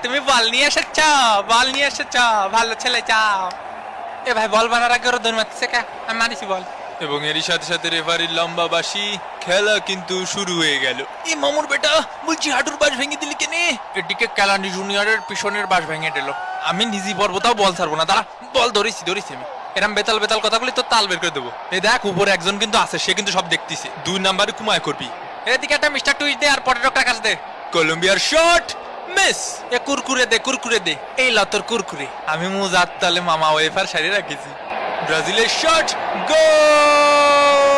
তুমি বল নিয়ে এসেছ, বল নিয়ে এসেছ, ভালো ছেলে যাও। এ ভাই বল মারার আগে ওরা দৌড় মারতেছে কে? আমি মারিছি বল। এবং এরই সাথে সাথে রেফারির লম্বা বাঁশি, খেলা কিন্তু শুরু হয়ে গেল। এ মামুর বেটা, বলছি হাঁটুর বাঁশ ভেঙে দিলি কেনে? এদিকে ক্যালানি জুনিয়রের পিছনের বাঁশ ভেঙে দিল। আমি নিজে পড়বো তাও বল ছাড়বো না, দাঁড়া বল ধরেছি আমি। এরম বেতাল বেতাল কথাগুলি তো তাল বের করে দেবো। এই দেখ উপরে একজন কিন্তু আছে, সে কিন্তু সব দেখতেছে। 2 নাম্বারে কুমায় করবি। এদিকে একটা মিস্টার টুইট দে আর পটেটো ক্র্যাকারস দে। কলম্বিয়ার শট মিস। এ কুরকুরে দে, কুরকুরে দে। এই লতর কুরকুরে আমি মুজাত তালে মামা ওয়েফার সারি রাখিছি। ব্রাজিলের শট, গোল।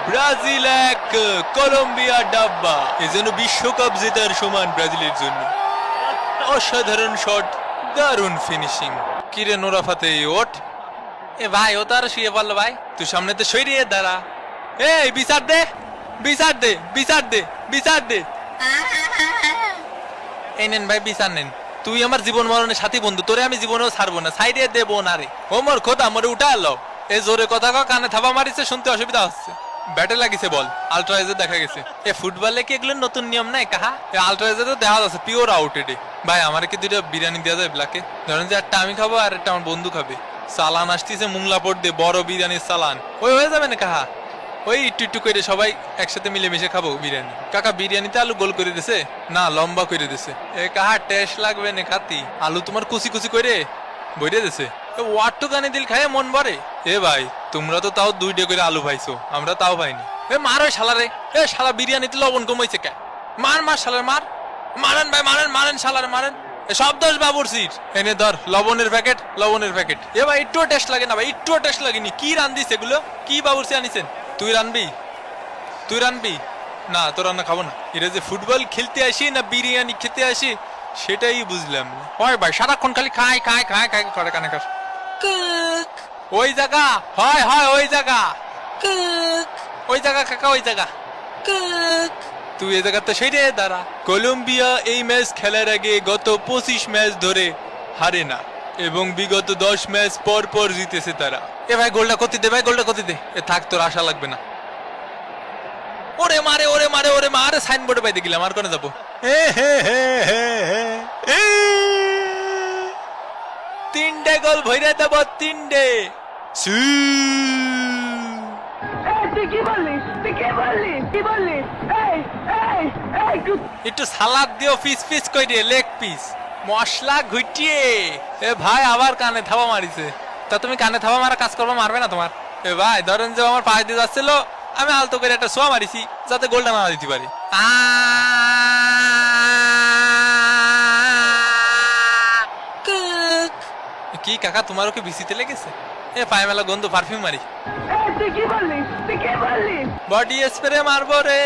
ব্রাজিল 1, কলম্বিয়া ডাব্বা। এজন্য বিশ্বকাপ জেতার সমান ব্রাজিলের জন্য। অসাধারণ শট, দারুণ ফিনিশিং। কিরে নোরা ফাতে ওঠ। এ ভাই ও তো আর শুয়ে পড়লো ভাই, তুই সামনে তো সরিয়ে দাঁড়া। এই বিচার দে, বিচার দে, বিচার দে, বিচার দে। এই নেন ভাই বিচার নেন। তুই আমার জীবন মরণের সাথী বন্ধু, তোরে আমি জীবনেও ছাড়বো না, সাইডে দেবো না রে। ও মোর খোদা, মোরে উঠা এলো। এ জোরে কথা কও, কানে থাবা মারিছে, শুনতে অসুবিধা হচ্ছে। ব্যাটে লাগিছে বল, আলট্রাইজে দেখা গেছে। এ ফুটবলে কি এগুলো নতুন নিয়ম নাই কাহা? এ আলট্রাইজে তো দেখা যাচ্ছে পিওর আউটেড। ভাই আমার কি 2টা বিরিয়ানি দেওয়া যায় ব্ল্যাকে? ধরেন যে একটা আমি খাবো আর একটা আমার বন্ধু খাবে। চালান আসতেছে মুংলা পট দিয়ে, বড় বিরিয়ানির চালান। ওই হয়ে যাবে না কাহা? ওই একটু একটু করে সবাই একসাথে মিলেমিশে খাবো বিরিয়ানি। কাকা বিরিয়ানিতে আলু গোল করে দিছে না লম্বা করে দিছে? এ কাহা টেস্ট লাগবে না খাতি? আলু তোমার কুচি কুচি করে বইরে দিছে। ওয়াট্টু গানি দিল খায় মন ভরে। এ ভাই তোমরা তো তাও 2টা করে আলু পাইছো, আমরা তাও পাইনি। এ মার ওই শালারে। এ শালা বিরিয়ানিতে লবণ কমাইছে কে? মার মার শালার মার। মারেন ভাই মারেন, মারেন শালারে মারেন। সব দোষ বাবুরসির। এনে ধর লবণের প্যাকেট, লবণের প্যাকেট। এ ভাই একটুও টেস্ট লাগে না ভাই, একটুও টেস্ট লাগেনি। কি রান্ধিস এগুলো? কি বাবুরসি আনিছেন? তুই রানবি? তুই রানবি না? তোর রান্না খাবো না। এটা যে ফুটবল খেলতে আসি না বিরিয়ানি খেতে আসি সেটাই বুঝলাম না। ওই ভাই সারাক্ষণ খালি খাই খাই খাই খাই করে কানে কার। ওই জায়গা হয় হয়, ওই জায়গা, ওই জায়গা কাকা, ওই জায়গা। তুই এই জায়গাতে সেরে দাঁড়া। কলম্বিয়া এই ম্যাচ খেলার আগে গত 25 ম্যাচ ধরে হারে না এবং বিগত 10 ম্যাচ পর পর জিতেছে তারা। এ ভাই গোলটা করতে দে, ভাই গোলটা করতে দে। এ থাক, তোর আশা লাগবে না। ওরে মারে, ওরে মারে, ওরে মারে। সাইনবোর্ডে পাইতে গেলাম, আর কোনে যাবো? 3টে গোল ভইরা দেব, 3টে। একটু সালাদ দিও, পিস পিস কইরে, লেগ পিস মশলা ঘুটিয়ে। এ ভাই আবার কানে থাবা মারিছে। তা তুমি কানে থাবা মারা কাজ করবা, মারবে না তোমার? এ ভাই ধরেন যে আমার পায়ে দিয়ে যাচ্ছিল, আমি আলতো করে একটা ছোঁয়া মারিছি যাতে গোলটা না দিতে পারি। কি কাকা তোমারও কি বিসিতে লেগেছে? এ পায়ে মেলা গন্ধ, পারফিউম মারি। বডি স্প্রে মারবো রে।